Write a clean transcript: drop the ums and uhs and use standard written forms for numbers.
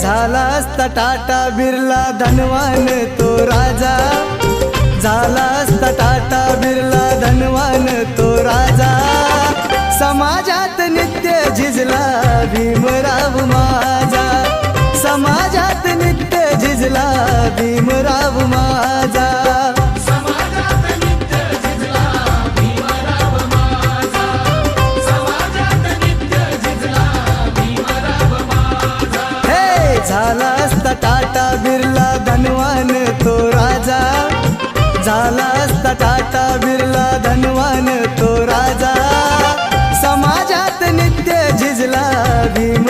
झाला असता टाटा बिर्ला धनवान तो राजा, झाला असता टाटा बिर्ला धनवान तो राजा, समाजात नित्य झिजला भीमराव माझा, समाजात नित्य झिजला भीमराव माझा, समाजात नित्य झिजला भीमराव माझा, समाजात नित्य झिजला भीमराव माझा. हे झाला असता टाटा बिर्ला धनवान तो राजा, झाला असता टाटा बिर्ला धनवान तो राजा, समाजात नित्य झिजला भीम